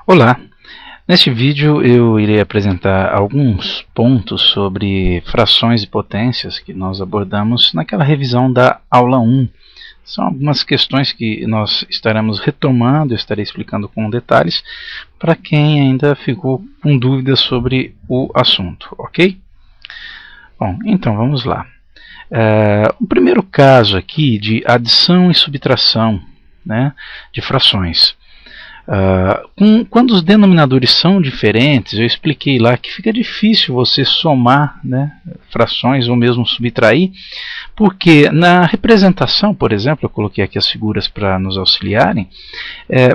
Olá! Neste vídeo eu irei apresentar alguns pontos sobre frações e potências que nós abordamos naquela revisão da aula 1. São algumas questões que nós estaremos retomando, eu estarei explicando com detalhes para quem ainda ficou com dúvidas sobre o assunto, ok? Bom, então vamos lá. O primeiro caso aqui de adição e subtração, né, de frações. Quando os denominadores são diferentes, eu expliquei lá que fica difícil você somar, né, frações ou mesmo subtrair, porque na representação, por exemplo, eu coloquei aqui as figuras para nos auxiliarem,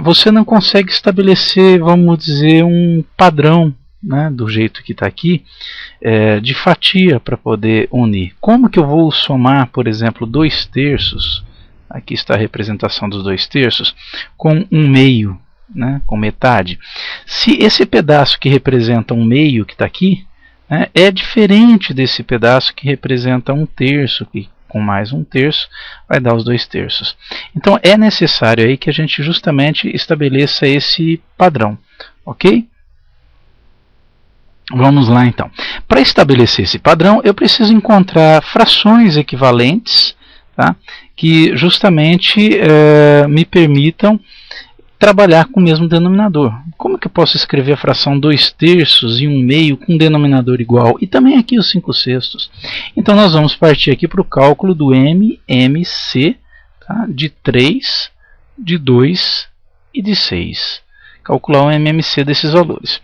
você não consegue estabelecer, vamos dizer, um padrão, né, do jeito que está aqui, de fatia para poder unir. Como que eu vou somar, por exemplo, 2/3, aqui está a representação dos 2/3, com 1/2, né, com metade? Se esse pedaço que representa 1/2 que está aqui, né, é diferente desse pedaço que representa 1/3, que com mais 1/3 vai dar os 2/3. Então é necessário aí que a gente justamente estabeleça esse padrão, ok? Vamos lá então. Para estabelecer esse padrão, eu preciso encontrar frações equivalentes, tá, que justamente me permitam trabalhar com o mesmo denominador. Como que eu posso escrever a fração 2/3 e 1/2 com um denominador igual? E também aqui os 5/6. Então nós vamos partir aqui para o cálculo do MMC, tá, de 3, de 2 e de 6. Calcular o MMC desses valores.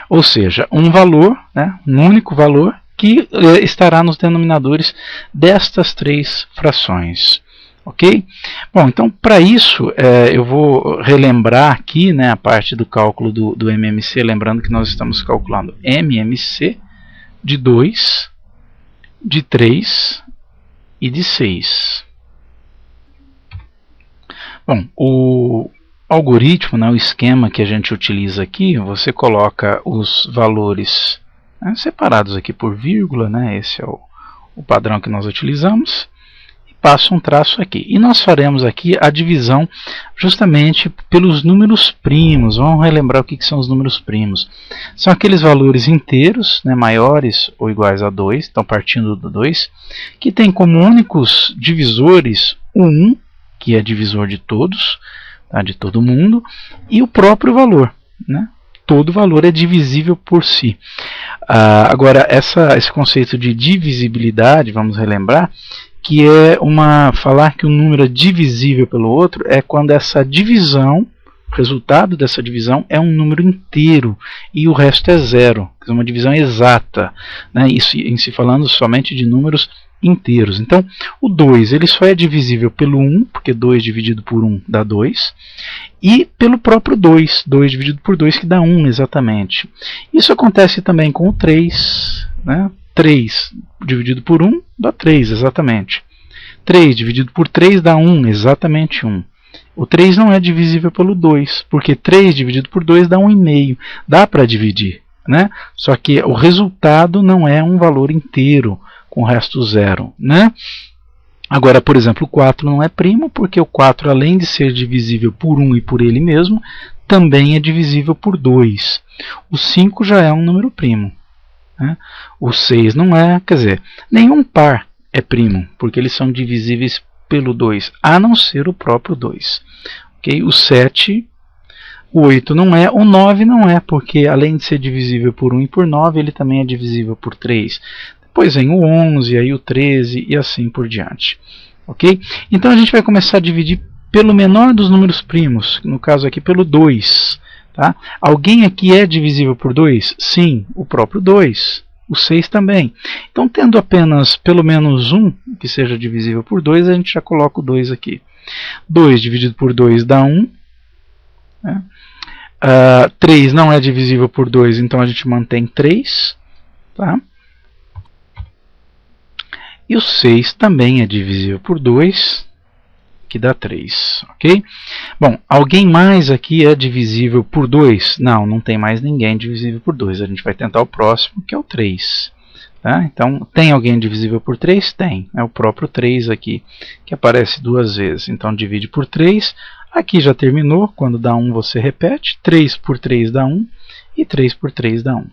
Ou seja, um valor, né, um único valor, que estará nos denominadores destas três frações. Ok? Bom, então para isso eu vou relembrar aqui, né, a parte do cálculo do MMC, lembrando que nós estamos calculando MMC de 2, de 3 e de 6. Bom, o algoritmo, né, o esquema que a gente utiliza aqui, você coloca os valores, né, separados aqui por vírgula, né, esse é o padrão que nós utilizamos, e passa um traço aqui. E nós faremos aqui a divisão justamente pelos números primos. Vamos relembrar o que são os números primos. São aqueles valores inteiros, né, maiores ou iguais a 2, então partindo do 2, que tem como únicos divisores o 1, que é divisor de todos, de todo mundo, e o próprio valor, né? Todo valor é divisível por si. Agora, esse conceito de divisibilidade, vamos relembrar, que é falar que um número é divisível pelo outro é quando essa divisão, o resultado dessa divisão é um número inteiro e o resto é zero, é uma divisão exata, né? Isso em se falando somente de números inteiros. Então, o 2 ele só é divisível pelo 1, porque 2 dividido por 1 dá 2, e pelo próprio 2, 2 dividido por 2 que dá 1 exatamente. Isso acontece também com o 3, né? 3 dividido por 1 dá 3 exatamente. 3 dividido por 3 dá 1, exatamente 1. O 3 não é divisível pelo 2, porque 3 dividido por 2 dá 1,5. Dá para dividir, né? Só que o resultado não é um valor inteiro, com o resto zero, né? Agora, por exemplo, o 4 não é primo, porque o 4, além de ser divisível por 1 e por ele mesmo, também é divisível por 2. O 5 já é um número primo, né? O 6 não é, quer dizer, nenhum par é primo, porque eles são divisíveis pelo 2, a não ser o próprio 2. Okay? O 7, o 8 não é, o 9 não é, porque além de ser divisível por 1 e por 9, ele também é divisível por 3. Depois vem o 11, aí o 13 e assim por diante. Ok? Então a gente vai começar a dividir pelo menor dos números primos, no caso aqui pelo 2. Tá? Alguém aqui é divisível por 2? Sim, o próprio 2. O 6 também. Então, tendo apenas pelo menos um que seja divisível por 2, a gente já coloca o 2 aqui. 2 dividido por 2 dá 1. Né? 3 não é divisível por 2, então a gente mantém 3. Tá? E o 6 também é divisível por 2, que dá 3. Ok? Bom, alguém mais aqui é divisível por 2? Não, não tem mais ninguém divisível por 2. A gente vai tentar o próximo, que é o 3. Tá? Então, tem alguém divisível por 3? Tem. É o próprio 3 aqui, que aparece duas vezes. Então, divide por 3. Aqui já terminou, quando dá 1 você repete, 3 por 3 dá 1 e 3 por 3 dá 1.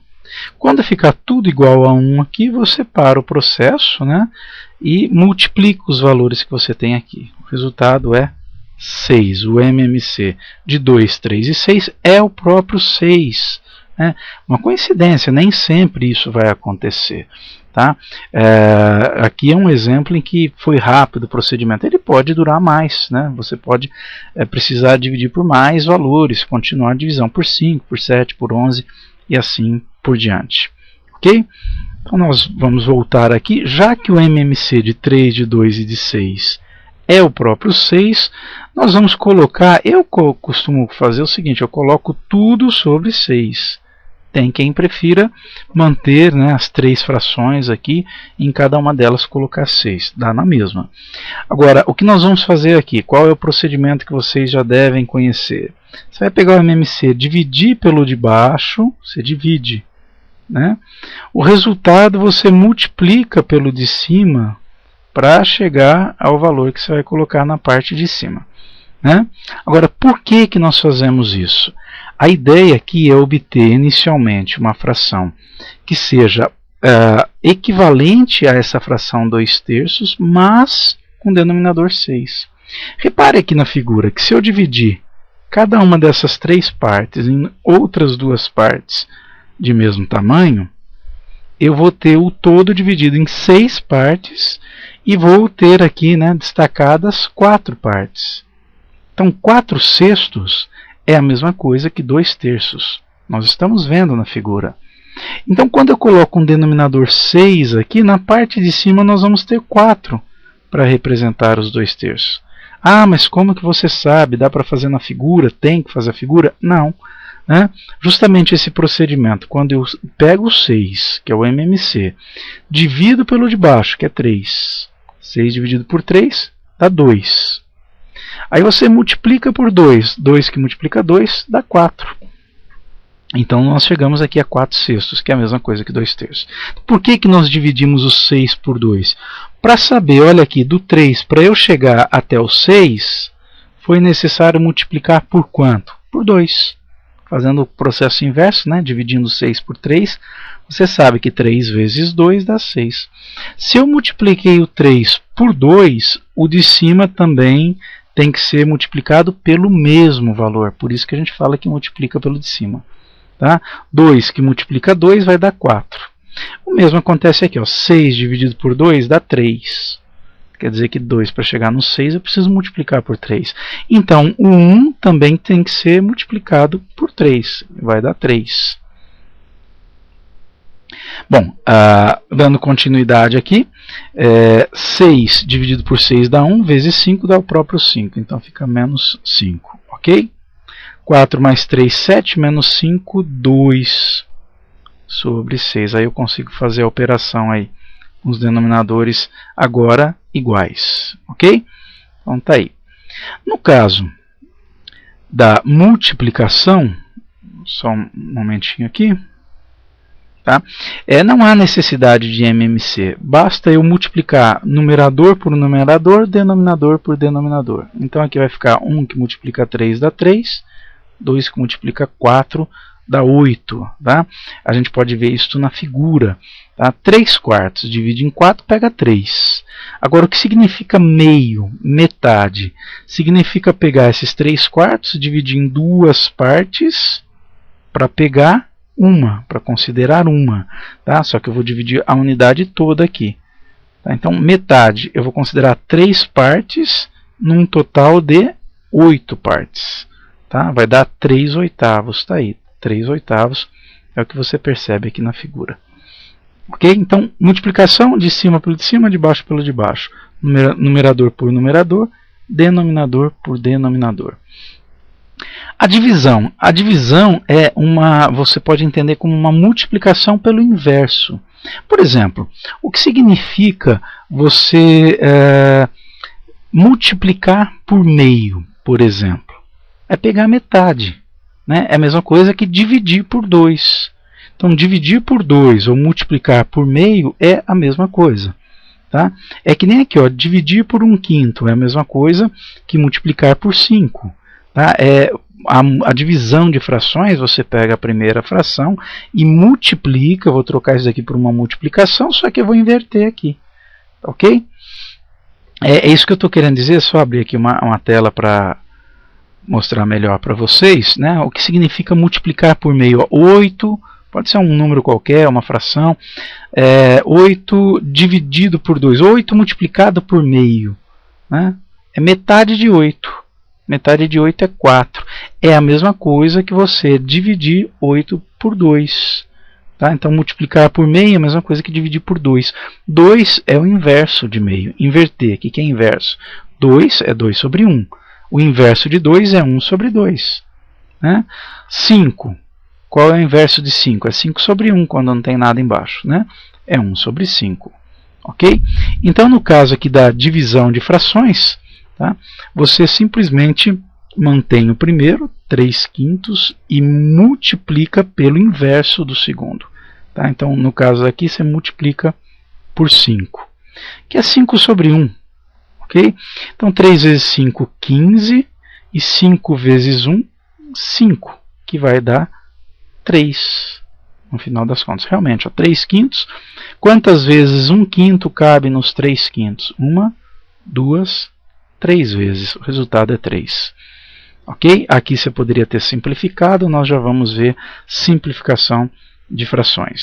Quando ficar tudo igual a 1 aqui, você para o processo, né, e multiplica os valores que você tem aqui. O resultado é 6. O MMC de 2, 3 e 6 é o próprio 6. Né? Uma coincidência, nem sempre isso vai acontecer. Tá? Aqui é um exemplo em que foi rápido o procedimento. Ele pode durar mais, né? Você pode precisar dividir por mais valores, continuar a divisão por 5, por 7, por 11 e assim por diante. Ok? Então nós vamos voltar aqui. Já que o MMC de 3, de 2 e de 6 é o próprio 6, nós vamos colocar, eu costumo fazer o seguinte, eu coloco tudo sobre 6. Tem quem prefira manter, né, as 3 frações aqui, em cada uma delas colocar 6, dá na mesma. Agora, o que nós vamos fazer aqui? Qual é o procedimento que vocês já devem conhecer? Você vai pegar o MMC, dividir pelo de baixo, você divide. Né? O resultado você multiplica pelo de cima para chegar ao valor que você vai colocar na parte de cima. Né? Agora, por que nós fazemos isso? A ideia aqui é obter inicialmente uma fração que seja equivalente a essa fração 2/3, mas com denominador 6. Repare aqui na figura que se eu dividir cada uma dessas 3 partes em outras 2 partes de mesmo tamanho, eu vou ter o todo dividido em 6 partes e vou ter aqui, né, destacadas 4 partes. Então 4/6 é a mesma coisa que 2/3. Nós estamos vendo na figura. Então quando eu coloco um denominador 6 aqui, na parte de cima nós vamos ter 4 para representar os 2/3. Ah, mas como que você sabe? Dá para fazer na figura? Tem que fazer a figura? Não. Né? Justamente esse procedimento, quando eu pego o 6, que é o MMC, divido pelo de baixo, que é 3. 6 dividido por 3 dá 2. Aí você multiplica por 2. 2 que multiplica 2 dá 4. Então nós chegamos aqui a 4/6, que é a mesma coisa que 2/3. Por que nós dividimos o 6 por 2? Para saber, olha aqui, do 3 para eu chegar até o 6, foi necessário multiplicar por quanto? Por 2. Fazendo o processo inverso, né? Dividindo 6 por 3, você sabe que 3 vezes 2 dá 6. Se eu multipliquei o 3 por 2, o de cima também tem que ser multiplicado pelo mesmo valor. Por isso que a gente fala que multiplica pelo de cima. Tá? 2 que multiplica 2 vai dar 4. O mesmo acontece aqui. Ó. 6 dividido por 2 dá 3. Quer dizer que 2 para chegar no 6 eu preciso multiplicar por 3. Então o 1 também tem que ser multiplicado por 3. Vai dar 3. Bom, dando continuidade aqui, 6 dividido por 6 dá 1, vezes 5 dá o próprio 5. Então fica menos 5. Ok? 4 mais 3, 7, menos 5, 2 sobre 6. Aí eu consigo fazer a operação aí com os denominadores agora iguais. Ok? Então tá aí. No caso da multiplicação, só um momentinho aqui. Tá? Não há necessidade de MMC, basta eu multiplicar numerador por numerador, denominador por denominador. Então aqui vai ficar 1 que multiplica 3 dá 3, 2 que multiplica 4 dá 8. Tá? A gente pode ver isso na figura. Tá? 3/4 divide em 4 pega 3. Agora o que significa meio, metade? Significa pegar esses 3/4, dividir em 2 partes para pegar para considerar uma, tá? Só que eu vou dividir a unidade toda aqui. Tá? Então, metade, eu vou considerar 3 partes num total de 8 partes. Tá? Vai dar 3/8, tá aí. 3/8 é o que você percebe aqui na figura. Ok? Então, multiplicação de cima pelo de cima, de baixo pelo de baixo. Numerador por numerador, denominador por denominador. A divisão é você pode entender como uma multiplicação pelo inverso. Por exemplo, o que significa você multiplicar por meio, por exemplo? É pegar metade. Né? É a mesma coisa que dividir por 2. Então, dividir por 2 ou multiplicar por meio é a mesma coisa. Tá? É que nem aqui, ó, dividir por 1/5 é a mesma coisa que multiplicar por 5. Tá? A divisão de frações, você pega a primeira fração e multiplica. Eu vou trocar isso aqui por uma multiplicação, só que eu vou inverter aqui. Ok? É isso que eu estou querendo dizer. Só abrir aqui uma tela para mostrar melhor para vocês, né? O que significa multiplicar por meio. 8, pode ser um número qualquer, uma fração. 8 dividido por 2. 8 multiplicado por meio, né? É metade de 8. Metade de 8 é 4. É a mesma coisa que você dividir 8 por 2. Tá? Então, multiplicar por meio é a mesma coisa que dividir por 2. 2 é o inverso de meio. Inverter. O que é inverso? 2 é 2 sobre 1. O inverso de 2 é 1 sobre 2. Né? 5. Qual é o inverso de 5? É 5 sobre 1, quando não tem nada embaixo. Né? É 1 sobre 5. Ok? Então, no caso aqui da divisão de frações, tá? Você simplesmente mantém o primeiro, 3/5, e multiplica pelo inverso do segundo. Tá? Então, no caso aqui, você multiplica por 5, que é 5 sobre 1. Okay? Então, 3 vezes 5, 15, e 5 vezes 1, 5, que vai dar 3, no final das contas. Realmente, 3/5. Quantas vezes 1/5 cabe nos 3/5? 1, 2, 3 vezes. O resultado é 3. Ok? Aqui você poderia ter simplificado. Nós já vamos ver simplificação de frações.